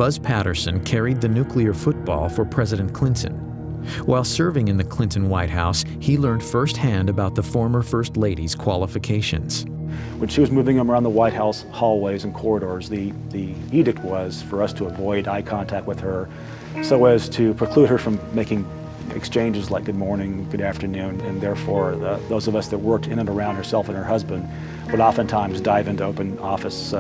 Buzz Patterson carried the nuclear football for President Clinton. While serving in the Clinton White House, he learned firsthand about the former First Lady's qualifications. When she was moving them around the White House hallways and corridors, the edict was for us to avoid eye contact with her so as to preclude her from making exchanges like good morning, good afternoon, and therefore those of us that worked in and around herself and her husband would oftentimes dive into open office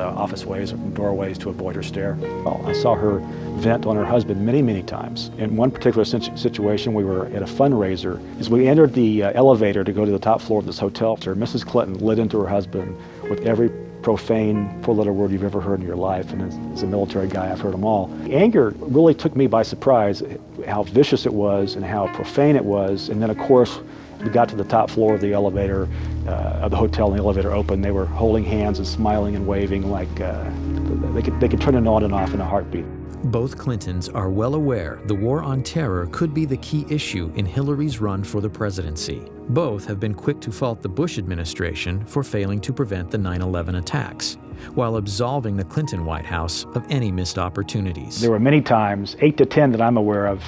ways or doorways to avoid her stare. Well, I saw her vent on her husband many, many times. In one particular situation, we were at a fundraiser. As we entered the elevator to go to the top floor of this hotel, Mrs. Clinton lit into her husband with every profane four-letter word you've ever heard in your life, and as a military guy, I've heard them all. The anger really took me by surprise, how vicious it was and how profane it was, and then of course, we got to the top floor of the elevator, of the hotel, and the elevator opened. They were holding hands and smiling and waving like they could turn it on and off in a heartbeat. Both Clintons are well aware the war on terror could be the key issue in Hillary's run for the presidency. Both have been quick to fault the Bush administration for failing to prevent the 9/11 attacks, while absolving the Clinton White House of any missed opportunities. There were many times, 8 to 10 that I'm aware of,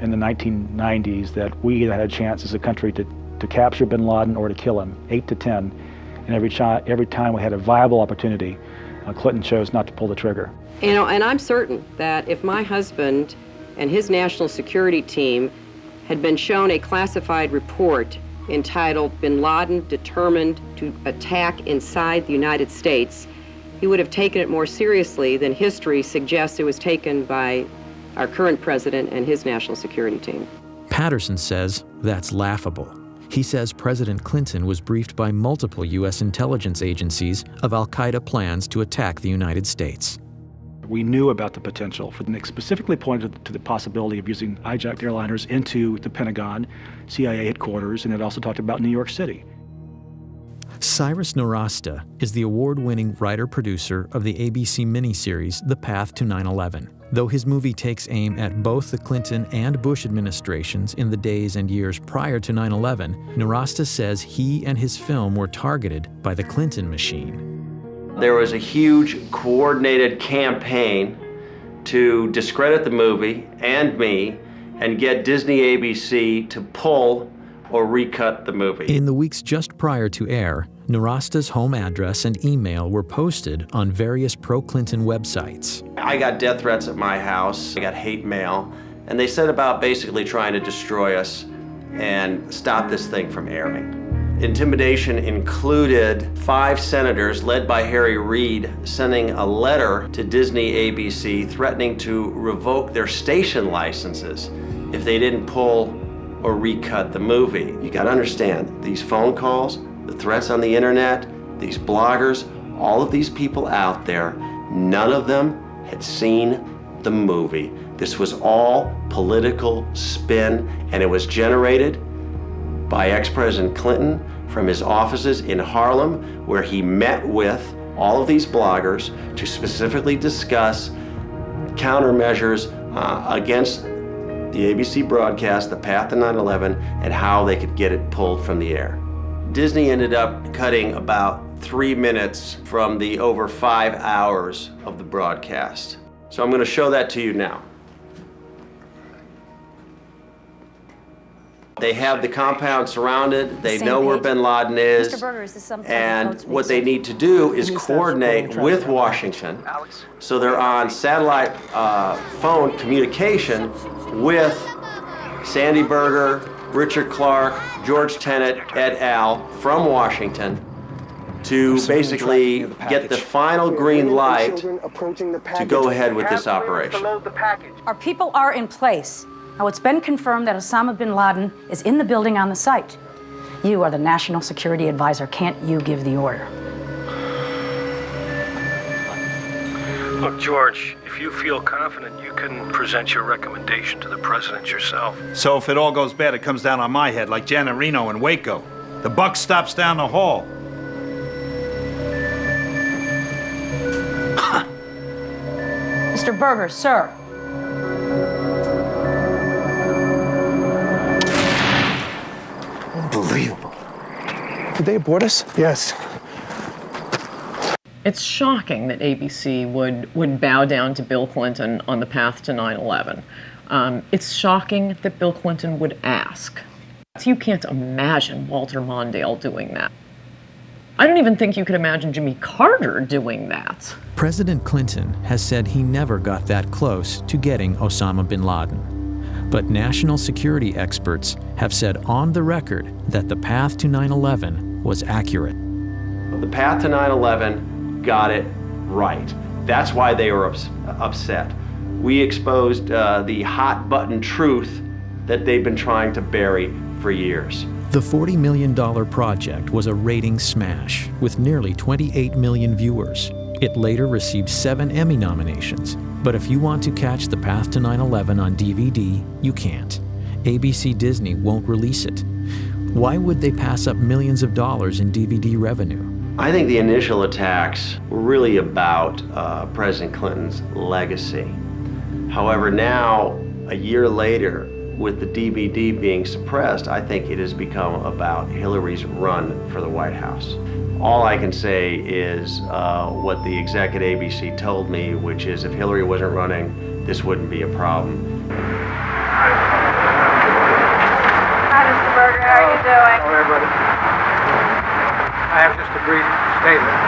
in the 1990s, that we either had a chance as a country to capture bin Laden or to kill him, 8 to 10. And every time we had a viable opportunity, Clinton chose not to pull the trigger. You know, and I'm certain that if my husband and his national security team had been shown a classified report entitled Bin Laden Determined to Attack Inside the United States, he would have taken it more seriously than history suggests it was taken by our current president and his national security team. Patterson says that's laughable. He says President Clinton was briefed by multiple U.S. intelligence agencies of al-Qaeda plans to attack the United States. We knew about the potential. Nick specifically pointed to the possibility of using hijacked airliners into the Pentagon, CIA headquarters, and it also talked about New York City. Cyrus Nowrasteh is the award-winning writer-producer of the ABC miniseries The Path to 9/11. Though his movie takes aim at both the Clinton and Bush administrations in the days and years prior to 9/11, Nowrasteh says he and his film were targeted by the Clinton machine. There was a huge coordinated campaign to discredit the movie and me and get Disney ABC to pull or recut the movie. In the weeks just prior to air, Nowrasteh's home address and email were posted on various pro-Clinton websites. I got death threats at my house, I got hate mail, and they set about basically trying to destroy us and stop this thing from airing. Intimidation included 5 senators, led by Harry Reid, sending a letter to Disney ABC threatening to revoke their station licenses if they didn't pull or recut the movie. You gotta understand, these phone calls, the threats on the internet, these bloggers, all of these people out there, none of them had seen the movie. This was all political spin, and it was generated by ex-President Clinton from his offices in Harlem, where he met with all of these bloggers to specifically discuss countermeasures against the ABC broadcast, The Path to 9/11, and how they could get it pulled from the air. Disney ended up cutting about 3 minutes from the over 5 hours of the broadcast. So I'm going to show that to you now. They have the compound surrounded, they know where bin Laden is, Mr. Berger, is this something and what they need to do is coordinate with Washington, so they're on satellite phone communication with Sandy Berger, Richard Clark, George Tenet, et al. From Washington to basically get the final green light to go ahead with this operation. Our people are in place. Now, it's been confirmed that Osama bin Laden is in the building on the site. You are the National Security Advisor. Can't you give the order? Look, George, if you feel confident, you can present your recommendation to the president yourself. So if it all goes bad, it comes down on my head, like Janet Reno in Waco. The buck stops down the hall. Mr. Berger, sir. Unbelievable. Did they abort us? Yes. It's shocking that ABC would bow down to Bill Clinton on the path to 9/11. It's shocking that Bill Clinton would ask. You can't imagine Walter Mondale doing that. I don't even think you could imagine Jimmy Carter doing that. President Clinton has said he never got that close to getting Osama bin Laden. But national security experts have said on the record that the path to 9/11 was accurate. The path to 9/11 got it right. That's why they were upset. We exposed the hot button truth that they've been trying to bury for years. The $40 million project was a ratings smash with nearly 28 million viewers. It later received 7 Emmy nominations. But if you want to catch The Path to 9/11 on DVD, you can't. ABC Disney won't release it. Why would they pass up millions of dollars in DVD revenue? I think the initial attacks were really about President Clinton's legacy. However, now, a year later, with the DVD being suppressed, I think it has become about Hillary's run for the White House. All I can say is what the exec at ABC told me, which is if Hillary wasn't running, this wouldn't be a problem. Hi, Mr. Berger. How are you doing? Hello, everybody. I have just a brief statement.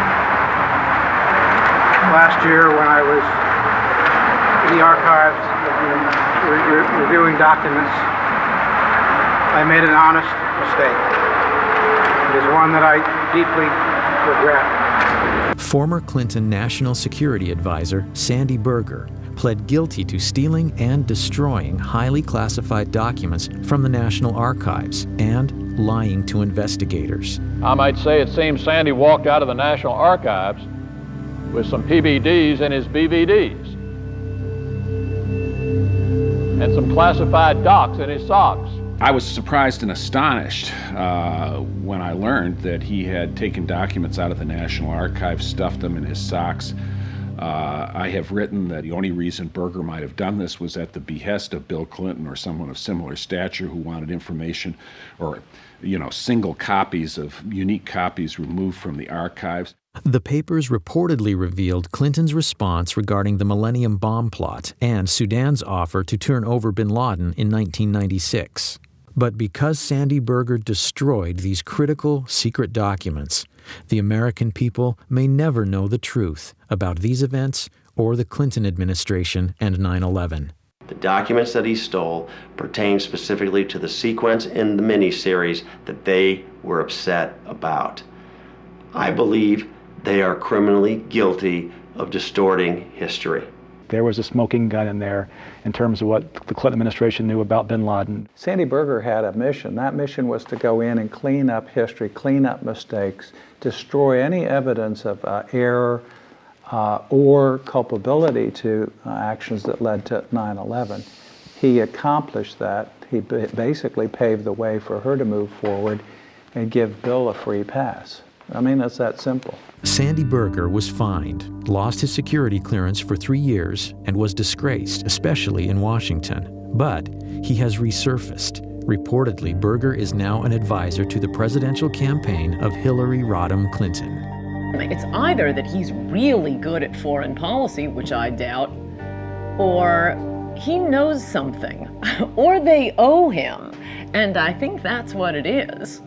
Last year, when I was in the archives reviewing documents, I made an honest mistake. It is one that I deeply regret. Former Clinton National Security Advisor Sandy Berger pled guilty to stealing and destroying highly classified documents from the National Archives and lying to investigators. I might say it seems Sandy walked out of the National Archives with some PBDs in his BVDs and some classified docs in his socks. I was surprised and astonished when I learned that he had taken documents out of the National Archives, stuffed them in his socks. I have written that the only reason Berger might have done this was at the behest of Bill Clinton or someone of similar stature who wanted information or, single copies of unique copies removed from the archives. The papers reportedly revealed Clinton's response regarding the Millennium Bomb plot and Sudan's offer to turn over bin Laden in 1996. But because Sandy Berger destroyed these critical secret documents, the American people may never know the truth about these events or the Clinton administration and 9/11. The documents that he stole pertain specifically to the sequence in the miniseries that they were upset about. I believe they are criminally guilty of distorting history. There was a smoking gun in there in terms of what the Clinton administration knew about bin Laden. Sandy Berger had a mission. That mission was to go in and clean up history, clean up mistakes, destroy any evidence of error or culpability to actions that led to 9/11. He accomplished that. He basically paved the way for her to move forward and give Bill a free pass. I mean, it's that simple. Sandy Berger was fined, lost his security clearance for 3 years, and was disgraced, especially in Washington. But he has resurfaced. Reportedly, Berger is now an advisor to the presidential campaign of Hillary Rodham Clinton. It's either that he's really good at foreign policy, which I doubt, or he knows something, or they owe him. And I think that's what it is.